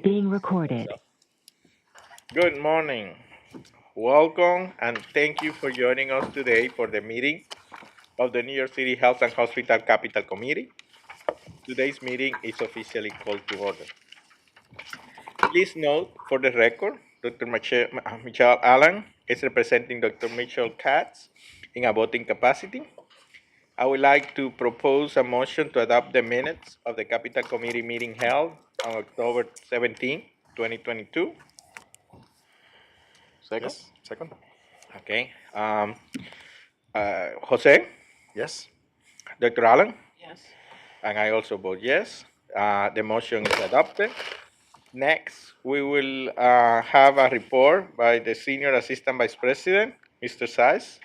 being recorded. Good morning. Welcome and thank you for joining us today for the meeting of the New York City Health and Hospital Capital Committee. Today's meeting is officially called to order. Please note for the record, Dr. Michelle Allen is representing Dr. Mitchell Katz in a voting capacity. I would like to propose a motion to adopt the minutes of the Capital Committee meeting held on October 17, 2022. Second? Yes. Second? Okay. Jose, Yes. Dr. Allen, Yes. and I also vote yes. The motion is adopted. Next, we will have a report by the Senior Assistant Vice President, Mr. Saiz.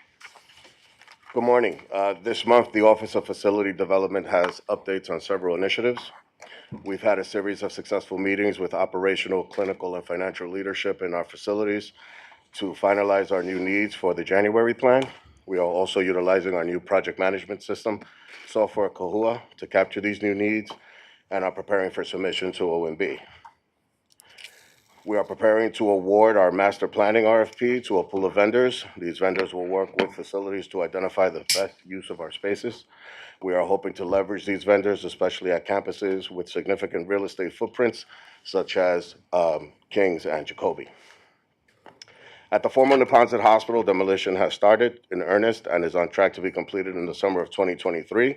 Good morning. This month, the Office of Facility Development has updates on several initiatives. We've had a series of successful meetings with operational, clinical, and financial leadership in our facilities to finalize our new needs for the January plan. We are also utilizing our new project management system, software Kahua, to capture these new needs and are preparing for submission to OMB. We are preparing to award our master planning RFP to a pool of vendors. These vendors will work with facilities to identify the best use of our spaces. We are hoping to leverage these vendors, especially at campuses with significant real estate footprints, such as Kings and Jacoby. At the former Neponset Hospital, demolition has started in earnest and is on track to be completed in the summer of 2023.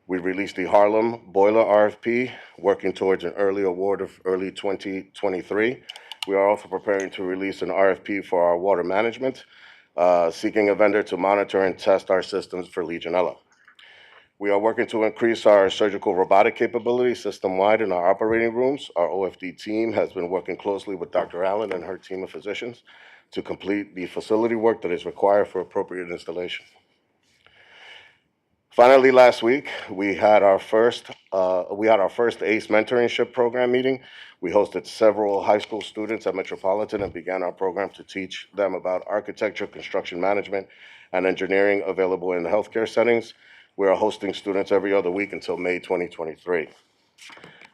We released the Harlem Boiler RFP, working towards an early award of early 2023. We are also preparing to release an RFP for our water management, seeking a vendor to monitor and test our systems for Legionella. We are working to increase our surgical robotic capability system-wide in our operating rooms. Our OFD team has been working closely with Dr. Allen and her team of physicians to complete the facility work that is required for appropriate installation. Finally, last week, we had our first ACE mentorship program meeting. We hosted several high school students at Metropolitan and began our program to teach them about architecture, construction management, and engineering available in healthcare settings. We are hosting students every other week until May 2023.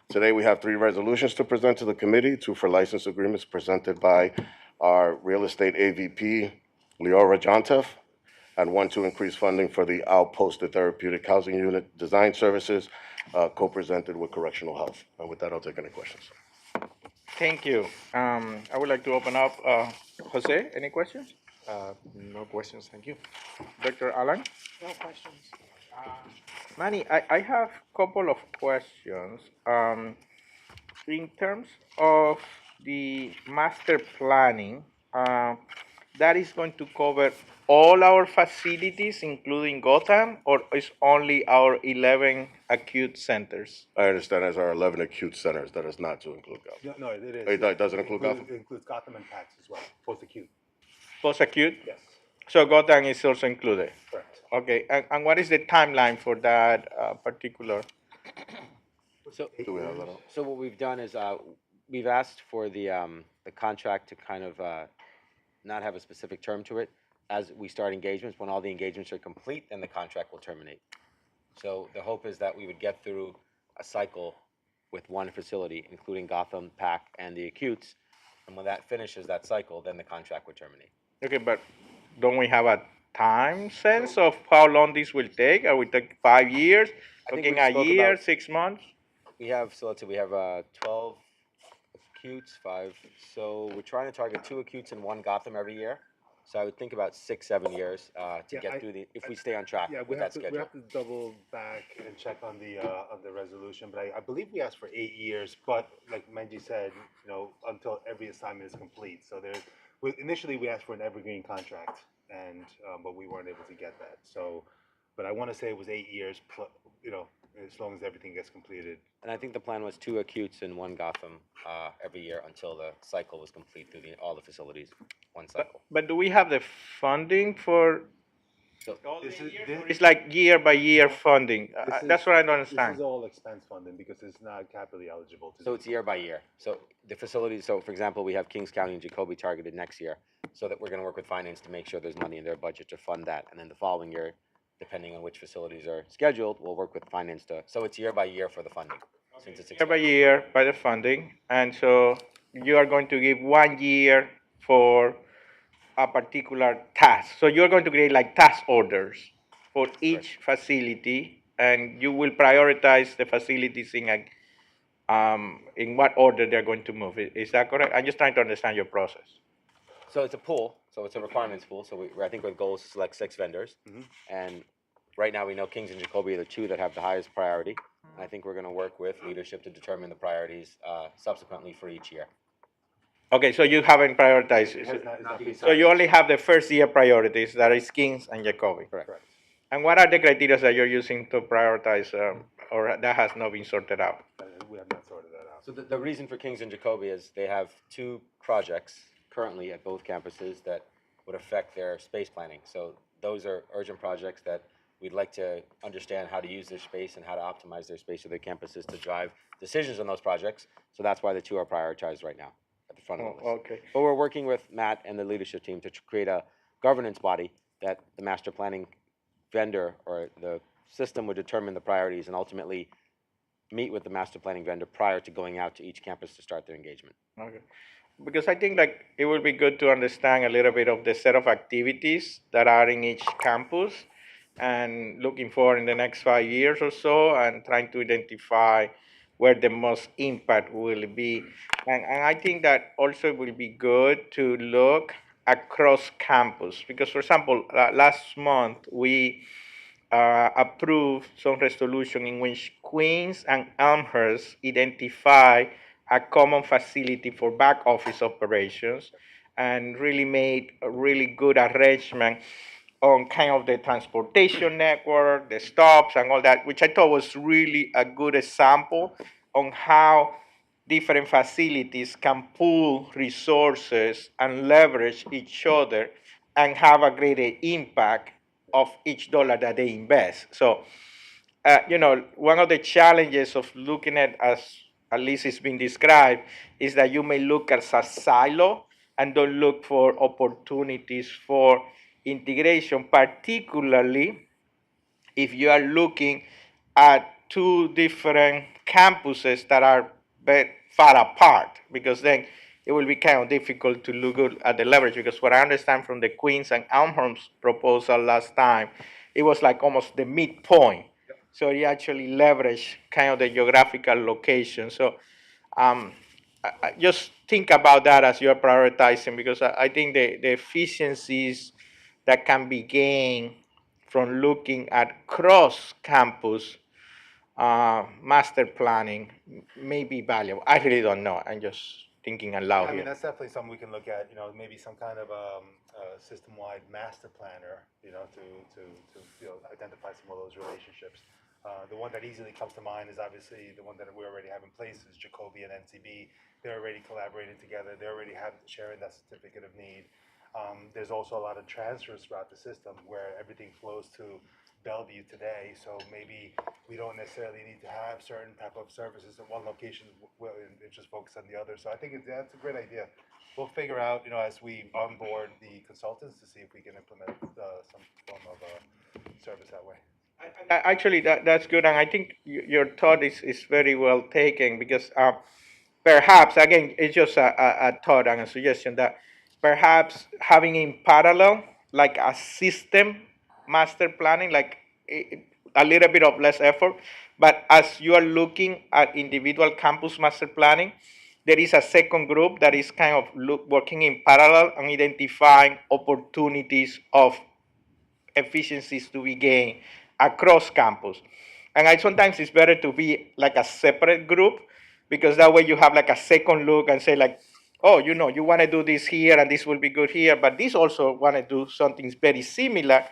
Today, we have 3 resolutions to present to the committee, 2 for license agreements presented by our real estate AVP, Leora Jontev, and 1 to increase funding for the outposted therapeutic housing unit design services, co-presented with Correctional Health. And with that, I'll take any questions. Thank you. I would like to open up. Jose, any questions? No questions, thank you. Dr. Allen? No questions. Manny, I have a couple of questions. In terms of the master planning, that is going to cover all our facilities, including Gotham, or is only our 11 acute centers? I understand as our 11 acute centers, that is not to include Gotham. No, it is. It doesn't include Gotham? It includes Gotham and PACS as well, post-acute. Post-acute? Yes, So Gotham is also included? correct. Okay, and what is the timeline for that particular? So, Do we have that on? so what we've done is we've asked for the contract to kind of not have a specific term to it. As we start engagements, when all the engagements are complete, then the contract will terminate. So the hope is that we would get through a cycle with one facility, including Gotham, PAC, and the acutes. And when that finishes that cycle, then the contract would terminate. Okay, but don't we have a time sense of how long this will take? Are we taking 5 years? I think Looking we a spoke year, about- 6 months? We have, so let's see, we have 12 acutes, 5. So we're trying to target 2 acutes and 1 Gotham every year. So I would think about 6, 7 years to get through if we stay on track Yeah, with that schedule. we have to double back and check on the resolution, but I believe we asked for 8 years, but like Menji said, until every assignment is complete. So initially we asked for an evergreen contract, and but we weren't able to get that. So, but I want to say it was 8 years, as long as everything gets completed. And I think the plan was 2 acutes and 1 Gotham every year until the cycle was complete through all the facilities, one cycle. But do we have the funding for So all the This years? is- Or it's like year by year funding? That's what I don't This understand. is all expense funding because it's not capitally eligible. So it's year by year. So the facilities, so for example, we have Kings County and Jacoby targeted next year, so that we're going to work with finance to make sure there's money in their budget to fund that. And then the following year, depending on which facilities are scheduled, we'll work with finance to, so it's year by year for the funding. since it's Year by expanded. year by the funding, and so you are going to give 1 year for a particular task. So you're going to create like task orders for each facility, and you will prioritize the facilities in what order they're going to move. Is that correct? I'm just trying to understand your process. So it's a pool, so it's a requirements pool, so I think our goal is to select 6 vendors. And right now, we know Kings and Jacoby are the 2 that have the highest priority. And I think we're gonna work with leadership to determine the priorities, subsequently for each year. Okay, so you haven't prioritized It it. has not, it's not being So you only have the first year priorities, that is Kings and Jacoby. Correct. correct. And what are the criteria that you're using to prioritize, or that has not been sorted out? We have not sorted that out. So the reason for Kings and Jacoby is they have 2 projects currently at both campuses that would affect their space planning. So those are urgent projects that we'd like to understand how to use their space and how to optimize their space of their campuses to drive decisions on those projects. So that's why the 2 are prioritized right now at the front of the list. Okay. But we're working with Matt and the leadership team to create a governance body that the master planning vendor or the system would determine the priorities and ultimately meet with the master planning vendor prior to going out to each campus to start their engagement. Okay. Because I think like it would be good to understand a little bit of the set of activities that are in each campus and looking for in the next 5 years or so and trying to identify where the most impact will be. And I think that also will be good to look across campus because, for example, last month we approved some resolution in which Queens and Elmhurst identify a common facility for back office operations and really made a really good arrangement on kind of the transportation network, the stops and all that, which I thought was really a good example on how different facilities can pool resources and leverage each other and have a greater impact of each dollar that they invest. So, one of the challenges of looking at least it's been described, is that you may look as a silo and don't look for opportunities for integration, particularly if you are looking at 2 different campuses that are very far apart, because then it will be kind of difficult to look good at the leverage. Because what I understand from the Queens and Elmhurst proposal last time, it was like almost the midpoint. So you actually leverage kind of the geographical location. So I just think about that as you're prioritizing, because I think the efficiencies that can be gained from looking at cross campus master planning may be valuable. I really don't know. I'm just thinking aloud I mean, here. that's definitely something we can look at, maybe some kind of system-wide master planner, to identify some of those relationships. The one that easily comes to mind is obviously the one that we already have in place is Jacoby and NCB. They're already collaborating together. They already have sharing that certificate of need. There's also a lot of transfers throughout the system where everything flows to Bellevue today. So maybe we don't necessarily need to have certain type of services in one location and just focus on the other. So I think that's a great idea. We'll figure out, as we onboard the consultants to see if we can implement some form of service that way. Actually, that's good, and I think your thought is very well taken, because perhaps, again, it's just a thought and a suggestion that perhaps having in parallel like a system master planning, like a little bit of less effort, but as you are looking at individual campus master planning, there is a second group that is kind of working in parallel and identifying opportunities of efficiencies to be gained across campus. And I sometimes it's better to be like a separate group, because that way you have like a second look and say like, oh, you want to do this here and this will be good here, but this also want to do something very similar,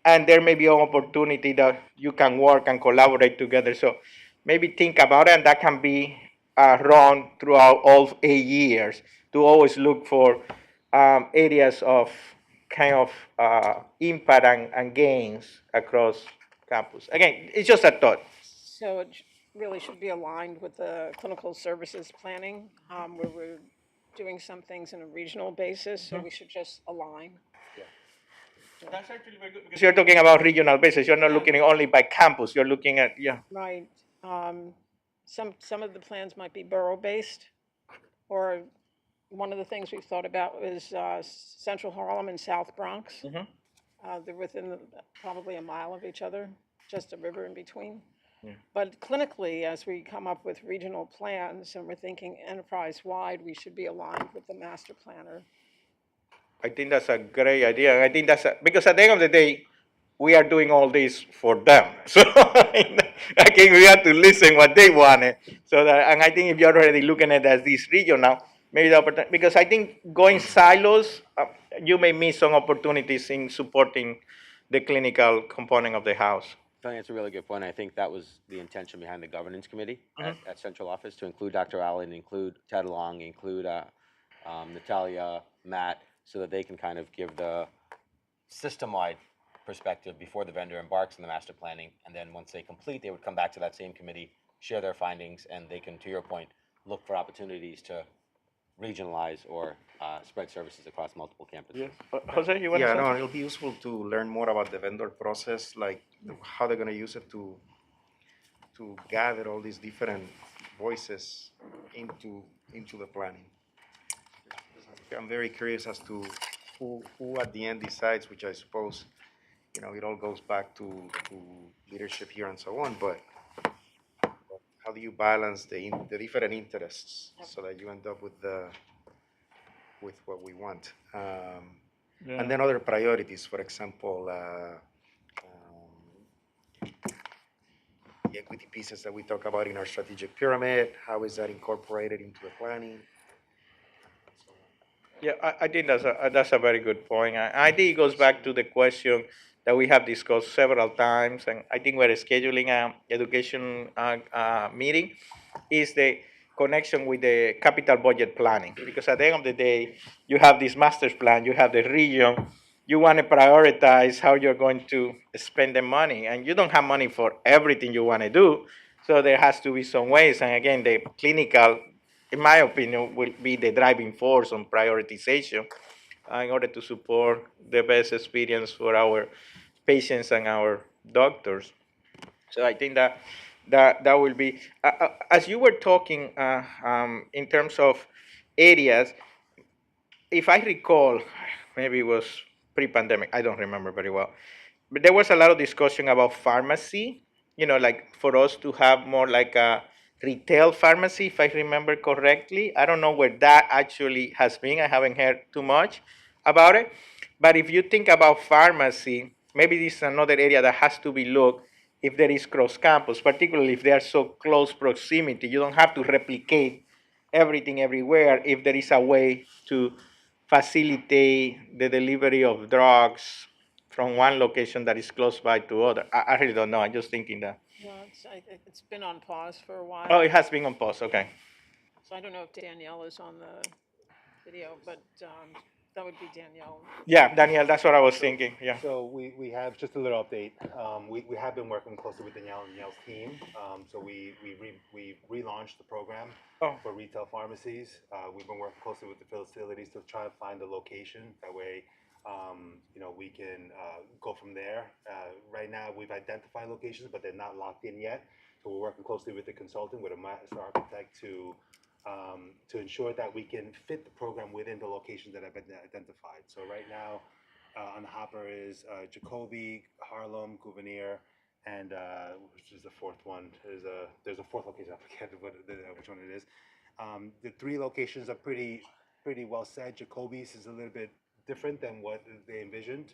and there may be an opportunity that you can work and collaborate together. So maybe think about it, and that can be run throughout all 8 years to always look for areas of kind of impact and gains across campus. Again, it's just a thought. So it really should be aligned with the clinical services planning, where we're doing some things on a regional basis, so we should just align. That's actually very good, because you're talking about regional basis. You're not looking only by campus. You're looking at, yeah. Right. some of the plans might be borough-based, or one of the things we've thought about is Central Harlem and South Bronx. Mhm. They're within probably a mile of each other, just a river in between. Yeah. But clinically, as we come up with regional plans and we're thinking enterprise-wide, we should be aligned with the master planner. I think that's a great idea. And I think because at the end of the day, we are doing all this for them. So I think we have to listen what they wanted. So that, and I think if you're already looking at it as this region now, maybe the opportunity, because I think going silos, you may miss some opportunities in supporting the clinical component of the house. I think it's a really good point. I think that was the intention behind the governance committee Mhm. at central office, to include Dr. Allen, include Ted Long, include Natalia, Matt, so that they can kind of give the system-wide perspective before the vendor embarks on the master planning. And then once they complete, they would come back to that same committee, share their findings, and they can, to your point, look for opportunities to regionalize or spread services across multiple campuses. Yes. Jose, you want to Yeah, say no, something? it'll be useful to learn more about the vendor process, like how they're gonna use it to gather all these different voices into the planning. I'm very curious as to who at the end decides, which I suppose, it all goes back to leadership here and so on, but how do you balance the different interests so that you end up with what we want? And then other priorities, for example, the equity pieces that we talk about in our strategic pyramid, how is that incorporated into the planning? Yeah, I think that's a very good point. I think it goes back to the question that we have discussed several times, and I think we're scheduling a education meeting, is the connection with the capital budget planning. Because at the end of the day, you have this master plan, you have the region, you want to prioritize how you're going to spend the money, and you don't have money for everything you want to do. So there has to be some ways, and again, the clinical, in my opinion, will be the driving force on prioritization in order to support the best experience for our patients and our doctors. So I think that will be, as you were talking in terms of areas, if I recall, maybe it was pre-pandemic, I don't remember very well, but there was a lot of discussion about pharmacy, like for us to have more like a retail pharmacy, if I remember correctly. I don't know where that actually has been. I haven't heard too much about it. But if you think about pharmacy, maybe this is another area that has to be looked if there is cross campus, particularly if they are so close proximity. You don't have to replicate everything everywhere if there is a way to facilitate the delivery of drugs from one location that is close by to other. I really don't know. I'm just thinking that. No, it's been on pause for a while. Oh, it has been on pause. Okay. So I don't know if Danielle is on the video, but that would be Danielle. Yeah, Daniel, that's what I was thinking. Yeah. So we have just a little update. We have been working closely with Danielle and Danielle's team. So we relaunched the program Oh. for retail pharmacies. We've been working closely with the facilities to try to find a location. That way, we can go from there. Right now, we've identified locations, but they're not locked in yet. So we're working closely with the consultant, with a master architect, to ensure that we can fit the program within the locations that have been identified. So right now, on the hopper is Jacoby, Harlem, Gouverneur, and which is the fourth one. There's a fourth location. I forget which one it is. The three locations are pretty well set. Jacoby's is a little bit different than what they envisioned.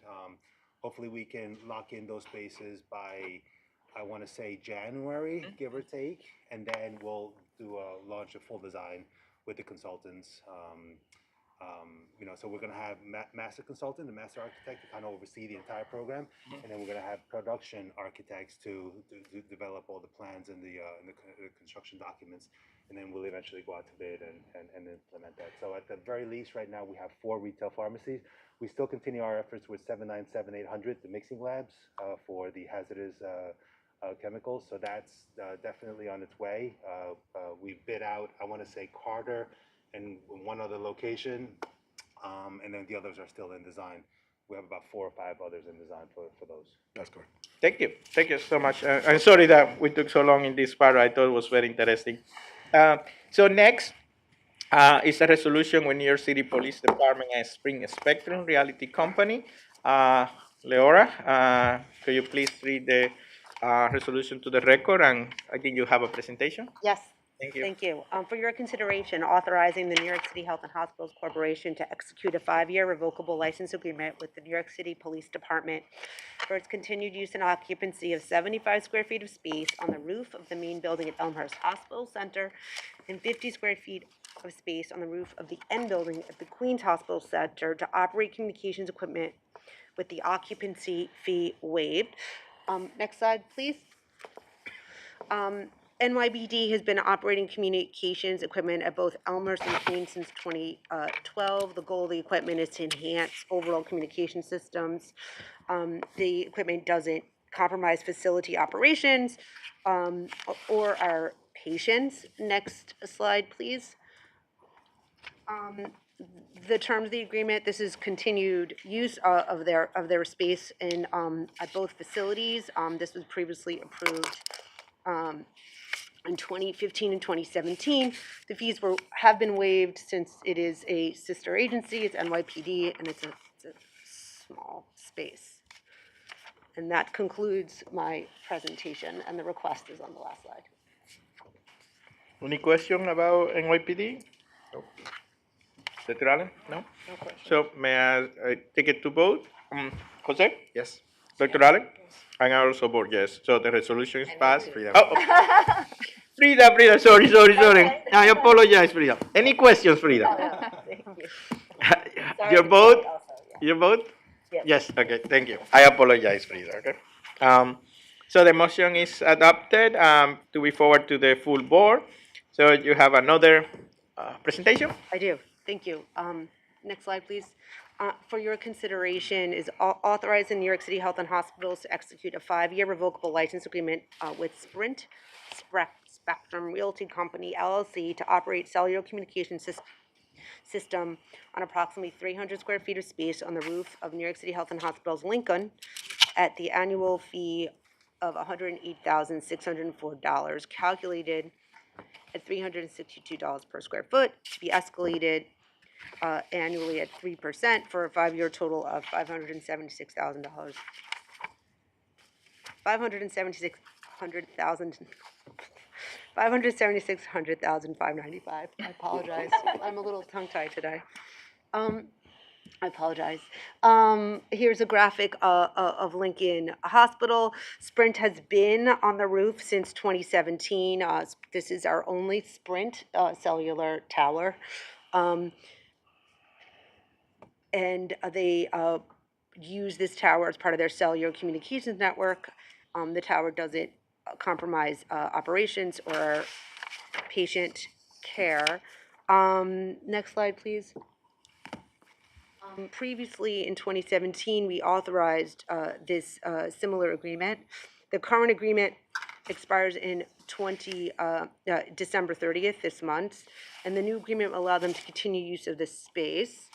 Hopefully, we can lock in those spaces by, I want to say, January, give or take, and then we'll launch a full design with the consultants. So we're going to have master consultant, the master architect, to kind of oversee the entire program, and then we're going to have production architects to develop all the plans and the construction documents, and then we'll eventually go out to bid and implement that. So at the very least, right now we have 4 retail pharmacies. We still continue our efforts with 797, 800, the mixing labs for the hazardous chemicals. So that's definitely on its way. We've bid out, I want to say, Carter and one other location, and then the others are still in design. we have about 4 or 5 others in design for those. That's correct. Thank you. Thank you so much. I'm sorry that we took so long in this part. I thought it was very interesting. So next is a resolution with New York City Police Department and Spring Spectrum Reality Company. Leora, could you please read the resolution to the record? And I think you have a presentation. Yes. Thank you. Thank you. For your consideration, authorizing the New York City Health and Hospitals Corporation to execute a 5-year revocable license agreement with the New York City Police Department for its continued use and occupancy of 75 square feet of space on the roof of the main building at Elmhurst Hospital Center and 50 square feet of space on the roof of the end building at the Queens Hospital Center to operate communications equipment with the occupancy fee waived. Next slide, please. NYPD has been operating communications equipment at both Elmhurst and Queens since 2012. The goal of the equipment is to enhance overall communication systems. The equipment doesn't compromise facility operations or our patients. Next slide, please. The terms of the agreement, this is continued use of their space in at both facilities. This was previously approved in 2015 and 2017. The fees have been waived since it is a sister agency. It's NYPD, and it's a small space. And that concludes my presentation, and the request is on the last slide. Any question about NYPD? No. Dr. Allen? No? No question. So may I take it to vote? Jose? Yes. Dr. Allen? And I also vote yes. So the resolution is passed. Frida. Oh, Frida, sorry. I apologize, Frida. Any questions, Frida? Thank you. Your vote? Your vote? Yes, okay, thank you. I apologize, Frida, okay? So the motion is adopted to be forwarded to the full board. So you have another presentation? I do. Thank you. Next slide, please. For your consideration is authorizing New York City Health and Hospitals to execute a 5-year revocable license agreement with Sprint Spectrum Realty Company, LLC, to operate cellular communication system on approximately 300 square feet of space on the roof of New York City Health and Hospitals Lincoln at the annual fee of $108,604, calculated at $362 per square foot, to be escalated annually at 3% for a 5-year total of $576,000. $595. I apologize. I'm a little tongue-tied today. I apologize. Here's a graphic of Lincoln Hospital. Sprint has been on the roof since 2017. This is our only Sprint cellular tower. And they use this tower as part of their cellular communications network. The tower doesn't compromise operations or patient care. Next slide, please. Previously, in 2017, we authorized this similar agreement. The current agreement expires in December 30th, this month, and the new agreement will allow them to continue use of this space.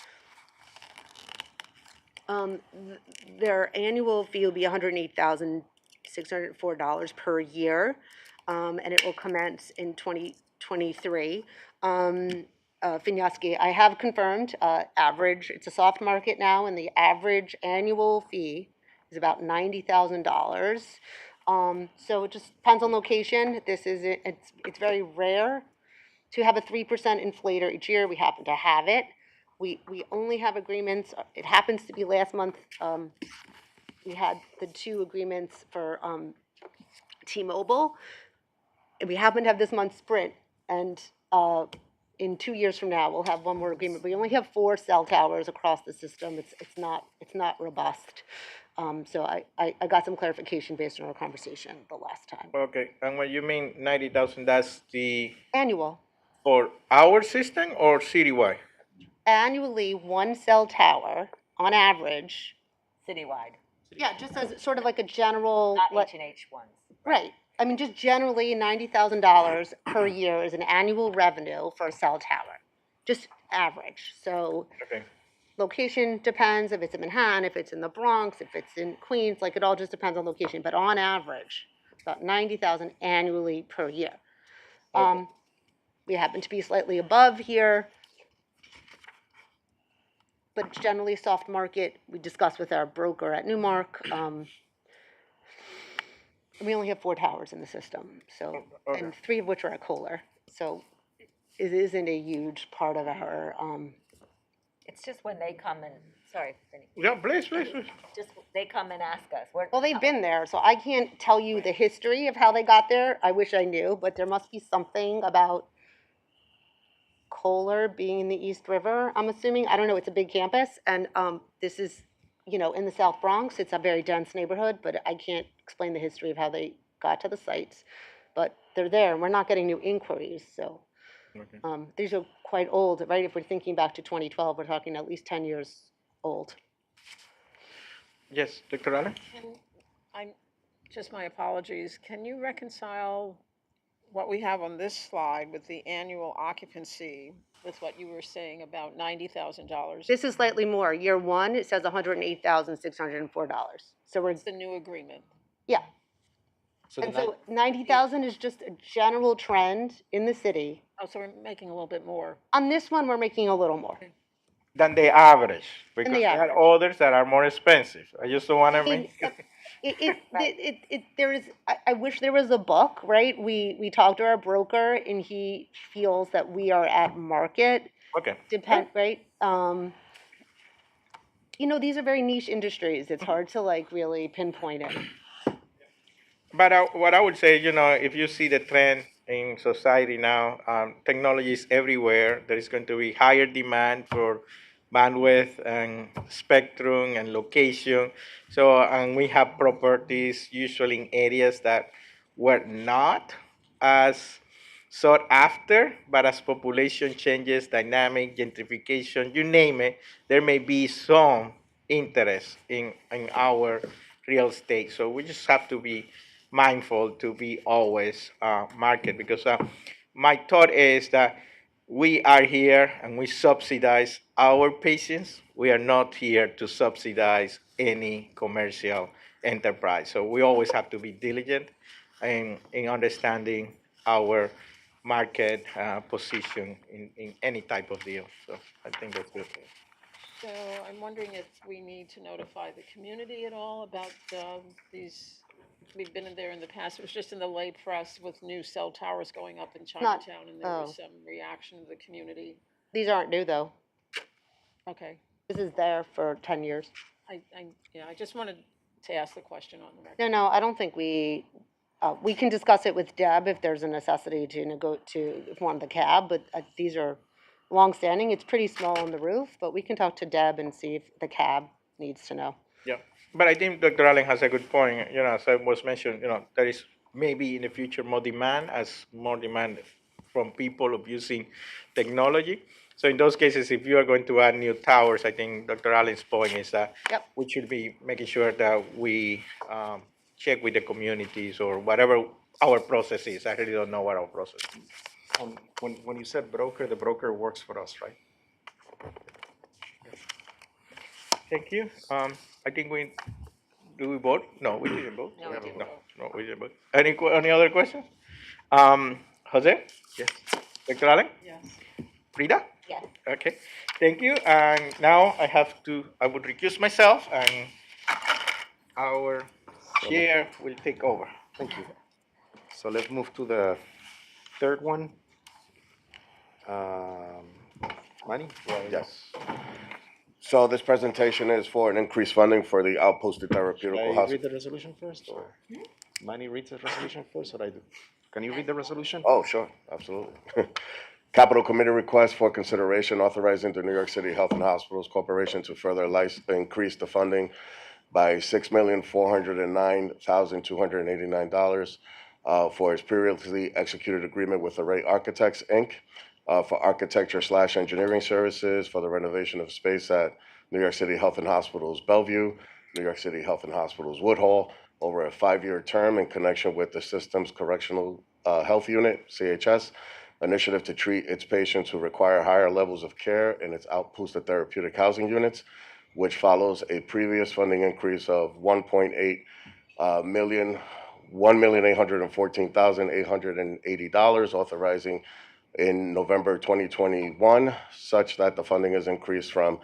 Their annual fee will be $108,604 per year, and it will commence in 2023. Finyaski, I have confirmed average, it's a soft market now, and the average annual fee is about $90,000. So it just depends on location. It's very rare to have a 3% inflator each year. We happen to have it. We only have agreements, it happens to be last month, we had the 2 agreements for T-Mobile. And we happen to have this month Sprint, and in 2 years from now, we'll have one more agreement. We only have 4 cell towers across the system. It's not robust. So I got some clarification based on our conversation the last time. Okay, and when you mean 90,000, that's the, Annual. for our system or citywide? Annually, 1 cell tower, on average. Citywide, Yeah, just as sort of like a general. not H&H ones. Right. I mean, just generally $90,000 per year is an annual revenue for a cell tower. Just average. So Okay. location depends, if it's in Manhattan, if it's in the Bronx, if it's in Queens, like it all just depends on location, but on average, about 90,000 annually per year. We happen to be slightly above here, but it's generally soft market. We discussed with our broker at Newmark. We only have 4 towers in the system, so, and 3 of which are at Kohler. So it isn't a huge part of our, It's just when they come and, sorry, Vinny, Yeah, please. just they come and ask us. well, they've been there, so I can't tell you the history of how they got there. I wish I knew, but there must be something about Kohler being in the East River, I'm assuming. I don't know, it's a big campus, and this is, you know, in the South Bronx. It's a very dense neighborhood, but I can't explain the history of how they got to the sites. But they're there, and we're not getting new inquiries, so. These are quite old, right? If we're thinking back to 2012, we're talking at least 10 years old. Yes, Dr. Allen? Just my apologies, can you reconcile what we have on this slide with the annual occupancy with what you were saying about $90,000? This is slightly more. Year 1, it says $108,604. So we're, It's the new agreement. yeah. So the And so 90,000 is just a general trend in the city. Oh, so we're making a little bit more. On this one, we're making a little more. Than the average, because the there average. are others that are more expensive. I just don't want to I mean, make. there is, I wish there was a book, right? We talked to our broker and he feels that we are at market, Okay. right? You know, these are very niche industries. It's hard to like really pinpoint it. But what I would say, if you see the trend in society now, technology is everywhere. There is going to be higher demand for bandwidth and spectrum and location. So, and we have properties usually in areas that were not as sought after, but as population changes, dynamic, gentrification, you name it, there may be some interest in our real estate. So we just have to be mindful to be always market, because my thought is that we are here and we subsidize our patients. We are not here to subsidize any commercial enterprise. So we always have to be diligent in understanding our market position in any type of deal. So I think that's good. So I'm wondering if we need to notify the community at all about these. We've been in there in the past. It was just in the late press with new cell towers going up in Chinatown, and there was some reaction of the community. These aren't new though. Okay. This is there for 10 years. I just wanted to ask the question on the record. No, I don't think we can discuss it with Deb if there's a necessity to form the cab, but these are longstanding. It's pretty small on the roof, but we can talk to Deb and see if the cab needs to know. Yeah, but I think Dr. Allen has a good point. As I was mentioned, there is maybe in the future more demand from people of using technology. So in those cases, if you are going to add new towers, I think Dr. Allen's point is that we should be making sure that we check with the communities or whatever our process is. I really don't know what our process is. When you said broker, the broker works for us, right? Thank you. I think do we vote? No, we didn't vote. No, we didn't vote. No, we didn't vote. Any other questions? Jose? Yes. Dr. Allen? Yes. Frida? Yes. Okay, thank you. And now I would recuse myself, and our chair will take over. Thank you. So let's move to the third one. Manny? Yes. So this presentation is for an increased funding for the outposted therapeutic Should I hospital. read the resolution first, or Manny reads the resolution first, or I do? Can you read the resolution? Oh, sure, absolutely. Capital Committee request for consideration authorizing the New York City Health and Hospitals Corporation to further increase the funding by $6,409,289 for its previously executed agreement with Array Architects, Inc. For architecture/engineering services for the renovation of space at New York City Health and Hospitals Bellevue, New York City Health and Hospitals Woodhull, over a 5-year term in connection with the Systems Correctional Health Unit, CHS, initiative to treat its patients who require higher levels of care in its outposted therapeutic housing units, which follows a previous funding increase of million, $1,814,880, authorizing in November 2021, such that the funding is increased from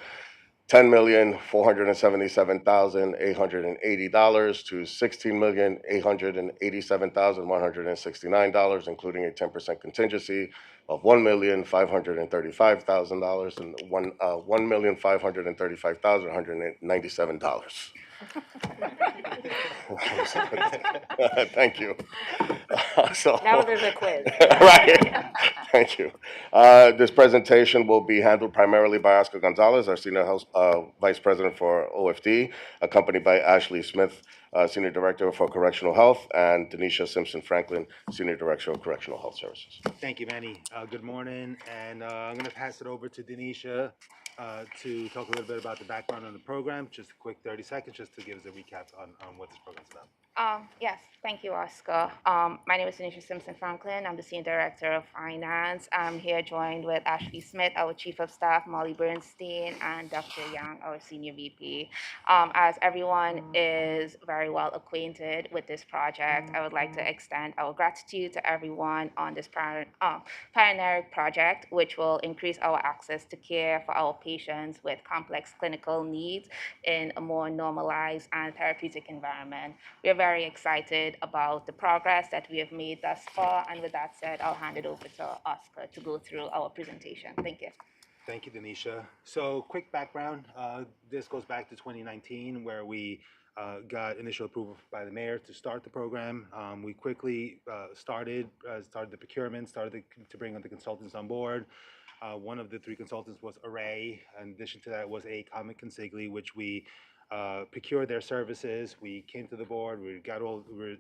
$10,477,880 to $16,887,169, including a 10% contingency of $1,535,000 and $1,535,197. Thank you. So, Now there's a quiz. right. Thank you. This presentation will be handled primarily by Oscar Gonzalez, our Senior Vice President for OFD, accompanied by Ashley Smith, Senior Director for Correctional Health, and Denisha Simpson Franklin, Senior Director of Correctional Health Services. Thank you, Manny. Good morning, and I'm going to pass it over to Denisha to talk a little bit about the background on the program. Just a quick 30 seconds, just to give us a recap on what this program's about. Yes, thank you, Oscar. My name is Denisha Simpson Franklin. I'm the Senior Director of Finance. I'm here joined with Ashley Smith, our Chief of Staff, Molly Bernstein, and Dr. Yang, our Senior VP. As everyone is very well acquainted with this project, I would like to extend our gratitude to everyone on this pioneering project, which will increase our access to care for our patients with complex clinical needs in a more normalized and therapeutic environment. We are very excited about the progress that we have made thus far. And with that said, I'll hand it over to Oscar to go through our presentation. Thank you. Thank you, Denisha. So, quick background. This goes back to 2019, where we got initial approval by the mayor to start the program. We quickly started the procurement, started to bring on the consultants on board. One of the three consultants was Array. In addition to that was ACOM and Consigli, which we procured their services. We came to the board. We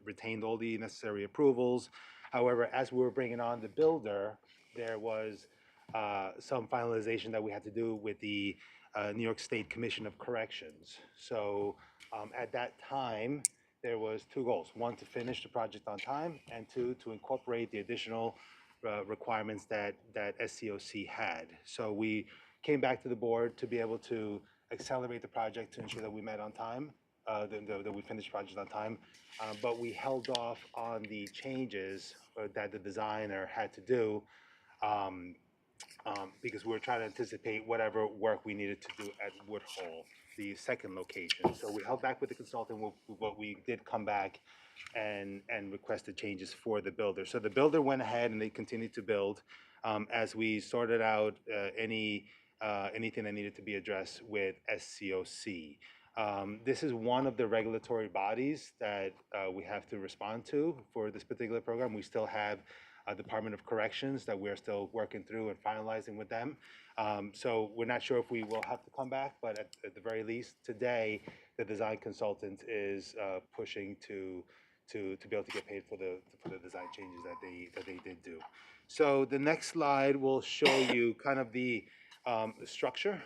retained all the necessary approvals. However, as we were bringing on the builder, there was some finalization that we had to do with the New York State Commission of Corrections. So at that time, there was two goals: one, to finish the project on time, and two, to incorporate the additional requirements that SCOC had. So we came back to the board to be able to accelerate the project to ensure that we met on time, that we finished the project on time, but we held off on the changes that the designer had to do because we were trying to anticipate whatever work we needed to do at Woodhull, the second location. So we held back with the consultant, but we did come back and requested changes for the builder. So the builder went ahead and they continued to build as we sorted out anything that needed to be addressed with SCOC. This is one of the regulatory bodies that we have to respond to for this particular program. We still have Department of Corrections that we're still working through and finalizing with them. So we're not sure if we will have to come back, but at the very least, today, the design consultant is pushing to be able to get paid for the design changes that they did do. So the next slide will show you kind of the structure.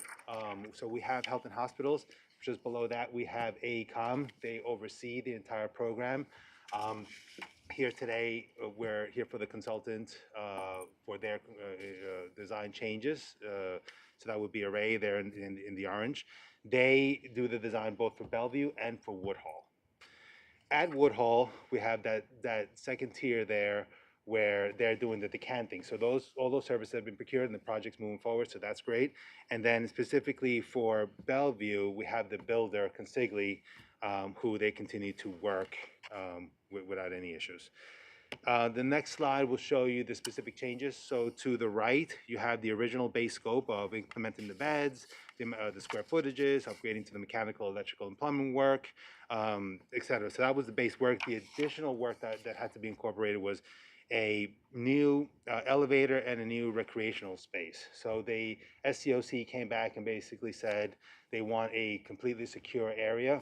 So we have Health and Hospitals. Just below that, we have AECOM. They oversee the entire program. Here today, we're here for the consultant for their design changes. So that would be Array there in the orange. They do the design both for Bellevue and for Woodhull. At Woodhull, we have that second tier there where they're doing the decanting. So all those services have been procured and the project's moving forward, so that's great. And then specifically for Bellevue, we have the builder, Consigli, who they continue to work without any issues. The next slide will show you the specific changes. So to the right, you have the original base scope of implementing the beds, the square footages, upgrading to the mechanical, electrical, and plumbing work, et cetera. So that was the base work. The additional work that had to be incorporated was a new elevator and a new recreational space. So the SCOC came back and basically said they want a completely secure area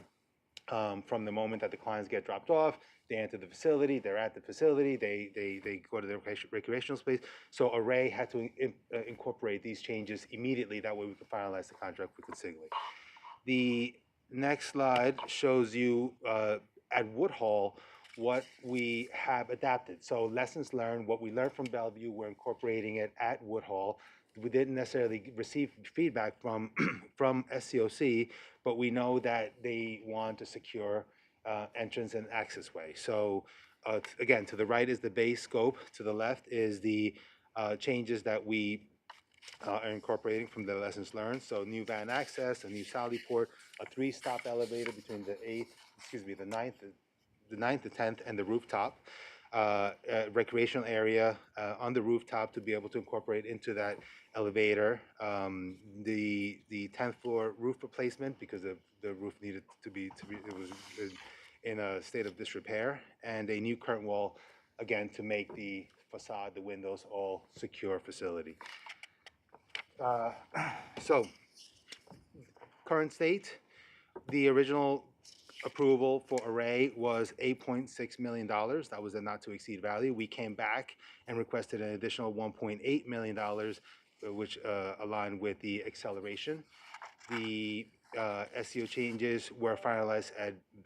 from the moment that the clients get dropped off. They enter the facility, they're at the facility, they go to the recreational space. So Array had to incorporate these changes immediately. That way we could finalize the contract with Consigli. The next slide shows you at Woodhull, what we have adapted. So lessons learned, what we learned from Bellevue, we're incorporating it at Woodhall. We didn't necessarily receive feedback from from SCOC, but we know that they want a secure entrance and access way. So again, to the right is the base scope. To the left is the changes that we are incorporating from the lessons learned. So new van access, a new Sally port, a 3-stop elevator between the ninth, the 10th, and the rooftop. Recreational area on the rooftop to be able to incorporate into that elevator. The 10th floor roof replacement because the roof needed to be it was in a state of disrepair, and a new curtain wall again to make the facade, the windows, all secure facility. So, current state, the original approval for Array was $8.6 million. That was a not to exceed value. We came back and requested an additional $1.8 million, which aligned with the acceleration. The SEO changes were finalized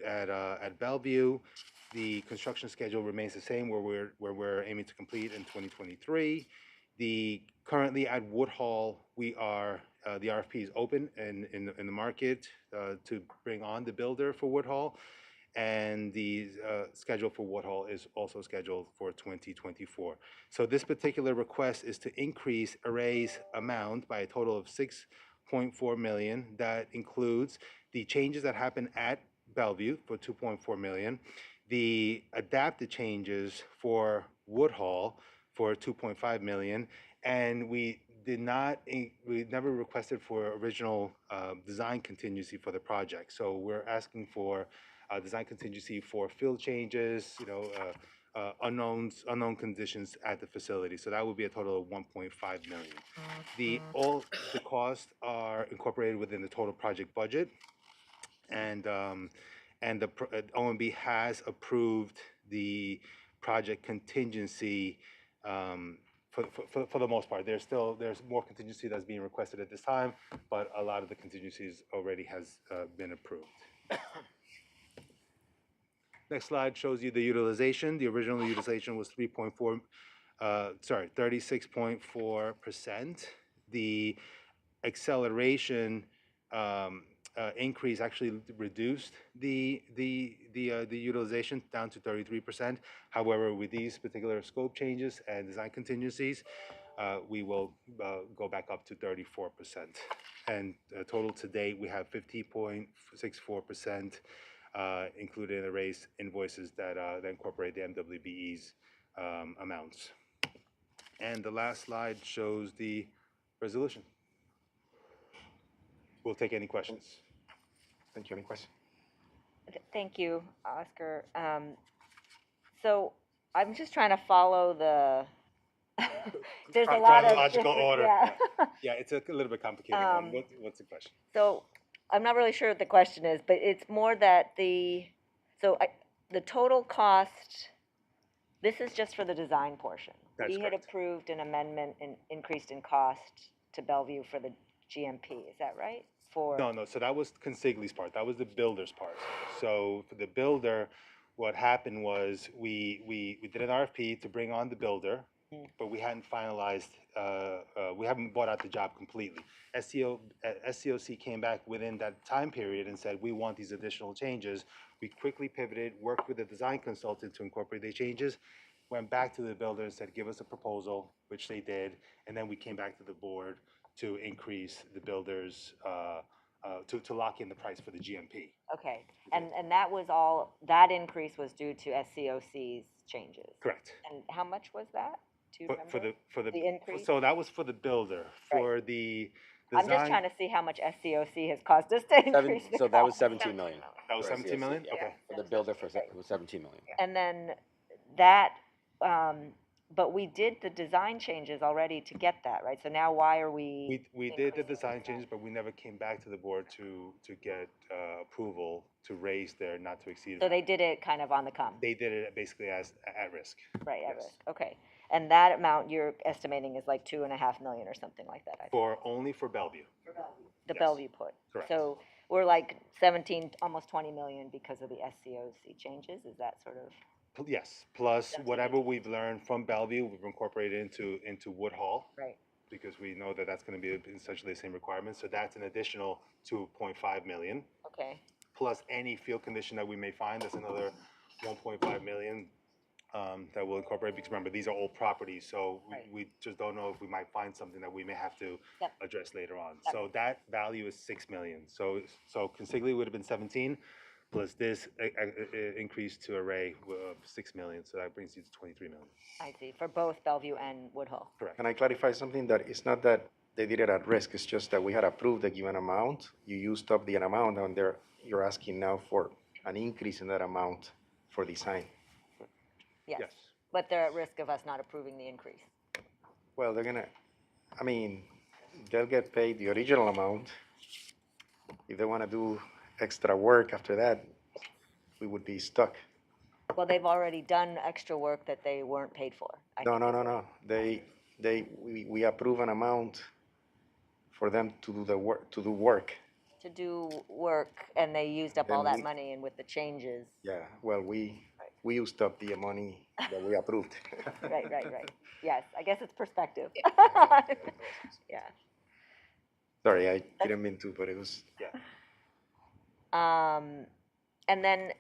at Bellevue. The construction schedule remains the same, where we're aiming to complete in 2023. Currently at Woodhall, we are the RFP is open in the market to bring on the builder for Woodhall, and the schedule for Woodhall is also scheduled for 2024. So this particular request is to increase Array's amount by a total of $6.4 million. That includes the changes that happen at Bellevue for $2.4 million, the adapted changes for Woodhall for $2.5 million, and we never requested for original design contingency for the project. So we're asking for design contingency for field changes, unknown conditions at the facility. So that would be a total of $1.5 million. All the costs are incorporated within the total project budget, and the OMB has approved the project contingency for the most part. There's more contingency that's being requested at this time, but a lot of the contingencies already has been approved. Next slide shows you the utilization. The original utilization was 36.4%. The acceleration increase actually reduced the utilization down to 33%. However, with these particular scope changes and design contingencies, we will go back up to 34%. And total to date, we have 50.64% included in the raise invoices that incorporate the MWBE's amounts. And the last slide shows the resolution. We'll take any questions. Thank you. Any questions? Thank you, Oscar. So I'm just trying to follow the, there's a lot of Chronological different- order. yeah. Yeah, it's a little bit complicated. What's the question? So I'm not really sure what the question is, but it's more that the total cost, this is just for the design portion. That's We had correct. approved an amendment and increased in cost to Bellevue for the GMP, is that right? No, so that was Consigli's part. That was the builder's part. So for the builder, what happened was we did an RFP to bring on the builder, but we hadn't finalized, we haven't bought out the job completely. SCOC came back within that time period and said, we want these additional changes. We quickly pivoted, worked with the design consultant to incorporate the changes, went back to the builder and said, give us a proposal, which they did, and then we came back to the board to increase the builders, to lock in the price for the GMP. Okay, and that was all, that increase was due to SCOC's changes? Correct. And how much was that? Do you remember? For the increase? So that was for the builder. For the design. I'm just trying to see how much SCOC has caused us to increase the So that was cost. 17 million. That was for 17 million? SCSC, yeah. Okay. For the builder it was 17 million. And then that, but we did the design changes already to get that, right? So now why are we? We did the design changes, but we never came back to the board to get approval to raise their not to exceed. So they did it kind of on the come? They did it basically as at risk. Right, at Yes. risk, okay. And that amount you're estimating is like 2.5 million or something like that, I think. Only for Bellevue. The yes. Bellevue put. Correct. So we're like 17, almost 20 million because of the SCOC changes, is that sort of? Yes, plus That's whatever easy. we've learned from Bellevue, we've incorporated into Woodhall. Right. Because we know that that's gonna be essentially the same requirement, so that's an additional 2.5 million. Okay. Plus any field condition that we may find, that's another 1.5 million, that we'll incorporate, because remember, these are old properties, so Right. we just don't know if we might find something that we may have to Yep. address later on. That So makes that value is 6 million. So consigliere would have been 17, plus this increase to Array of 6 million, so that brings you to 23 million. I see, for both Bellevue and Woodhull. Correct. Can I clarify something? That it's not that they did it at risk, it's just that we had approved a given amount, you used up the amount, and you're asking now for an increase in that amount for design. Yes. Yes. But they're at risk of us not approving the increase. Well, I mean, they'll get paid the original amount. If they wanna do extra work after that, we would be stuck. Well, they've already done extra work that they weren't paid for. I No, think no, is no, what- no. We approve an amount for them to do to do work. To do work, and they used up Then all that we- money, and with the changes. Yeah, well, we used up the money that we approved. Right, right, right. Yes, I guess it's perspective. Yeah. Sorry, I didn't mean to, but it was, And then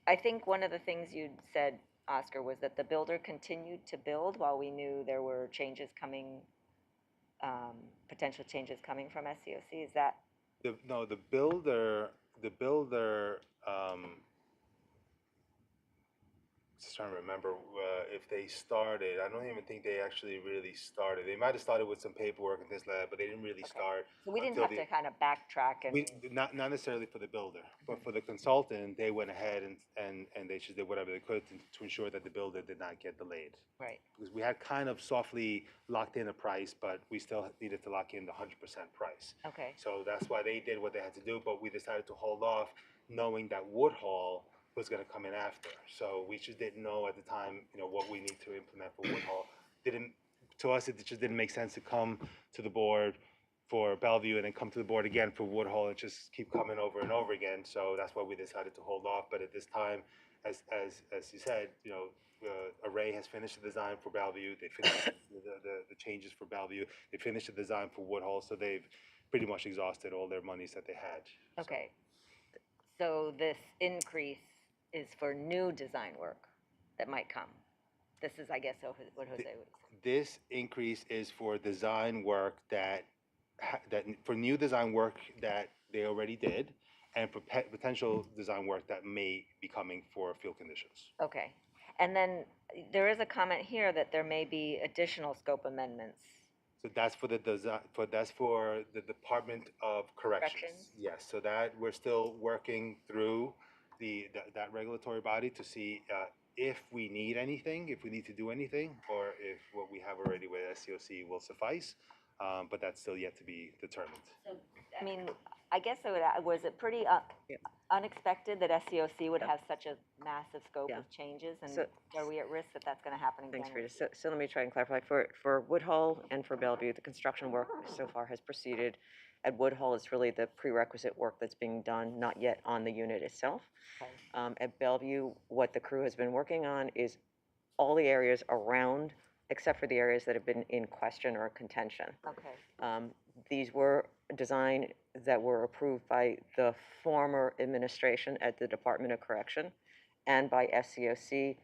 I think one of the things you'd said, Oscar, was that the builder continued to build while we knew there were changes coming, potential changes coming from SCOC. Is that, The builder, just trying to remember if they started. I don't even think they actually really started. They might have started with some paperwork and things like that, but they didn't really start. so we didn't until have to kind of backtrack and, Not necessarily for the builder, but for the consultant, they went ahead and they just did whatever they could to ensure that the builder did not get delayed. right, Because we had kind of softly locked in a price, but we still needed to lock in the 100% price. okay, So that's why they did what they had to do, but we decided to hold off, knowing that Woodhall was gonna come in after. So we just didn't know at the time, what we need to implement for Woodhall. To us, it just didn't make sense to come to the board for Bellevue and then come to the board again for Woodhall and just keep coming over and over again. So that's why we decided to hold off. But at this time, as you said, Array has finished the design for Bellevue. They finished the changes for Bellevue. They finished the design for Woodhall. So they've pretty much exhausted all their monies that they had. So- okay. So this increase is for new design work that might come. This is, I guess, what Jose would say. This increase is for design work for new design work that they already did, and for potential design work that may be coming for field conditions. Okay. And then there is a comment here that there may be additional scope amendments. So that's for the design. That's for the Department of Corrections. Corrections? Yes. So that we're still working through that regulatory body to see if we need anything, if we need to do anything, or if what we have already with SCOC will suffice. But that's still yet to be determined. So, I mean, I guess was it pretty unexpected that SCOC would have such a massive scope Yeah. of changes? And So- are we at risk that that's going to happen again? Thanks, Rita. So let me try and clarify. For Woodhull and for Bellevue, the construction work so far has proceeded. At Woodhull, it's really the prerequisite work that's being done, not yet on the unit itself. Okay. At Bellevue, what the crew has been working on is all the areas around, except for the areas that have been in question or contention. Okay. These were design that were approved by the former administration at the Department of Correction and by SCOC.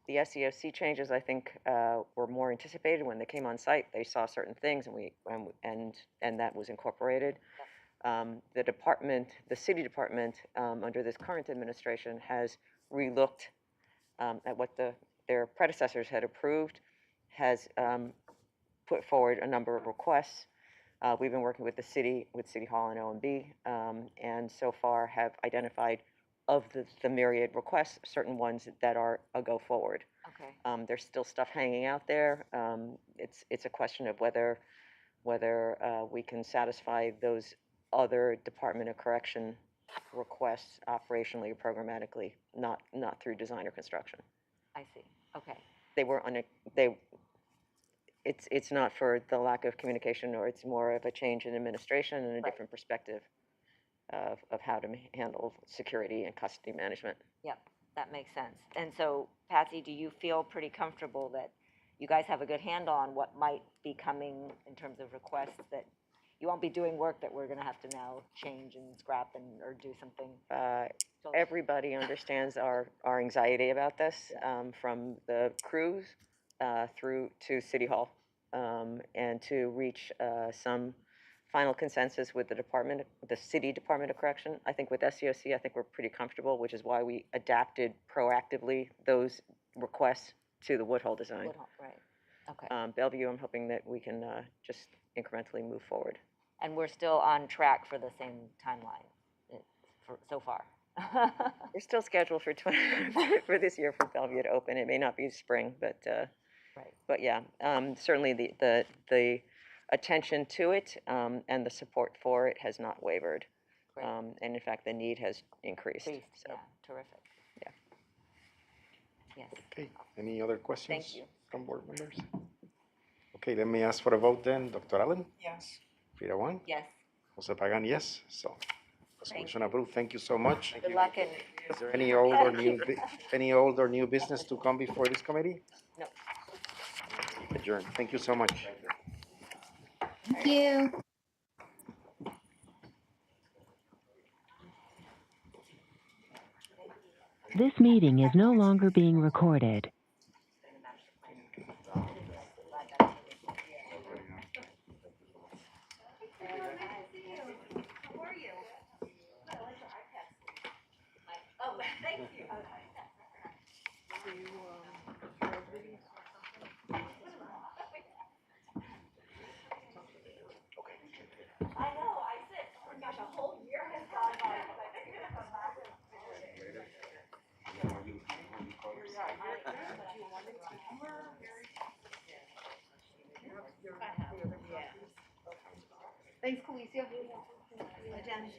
The SCOC changes, I think, were more anticipated when they came on site. They saw certain things, and that was incorporated. The department, the city department, under this current administration, has relooked at what their predecessors had approved, has put forward a number of requests. We've been working with City Hall and OMB, and so far have identified of the myriad requests, certain ones that are a go forward. Okay. There's still stuff hanging out there. It's a question of whether we can satisfy those other Department of Correction requests operationally or programmatically, not through design or construction. I see. Okay. They were it's not for the lack of communication, or it's more of a change in administration and a different perspective of how to handle security and custody management. Yep. That makes sense. And so, Patsy, do you feel pretty comfortable that you guys have a good handle on what might be coming in terms of requests, that you won't be doing work that we're gonna have to now change and scrap and, or do something? Everybody understands our anxiety about this, from the crews through to City Hall, and to reach some final consensus with the City Department of Correction. I think with SCOC, I think we're pretty comfortable, which is why we adapted proactively those requests to the Woodhull design. Woodhull, right, okay. Bellevue, I'm hoping that we can just incrementally move forward. And we're still on track for the same timeline, so far? We're still scheduled for for this year for Bellevue to open. It may not be spring, but Right. but yeah, certainly the attention to it and the support for it has not wavered, Great. and in fact the need has increased. Increased, So yeah, terrific. yeah. Yes. Okay, any other questions? Thank you. From board members? Okay, let me ask for a vote then. Dr. Allen? Yes. Frida Wang? Yes, Jose Pagan, yes. So, resolution approved. Thank you so much. good luck and, Is there any old or new, any old or new business to come before this committee? no. Adjourned. Thank you so much. Thank you. This meeting is no longer being recorded. Thanks, Felicia. Jen.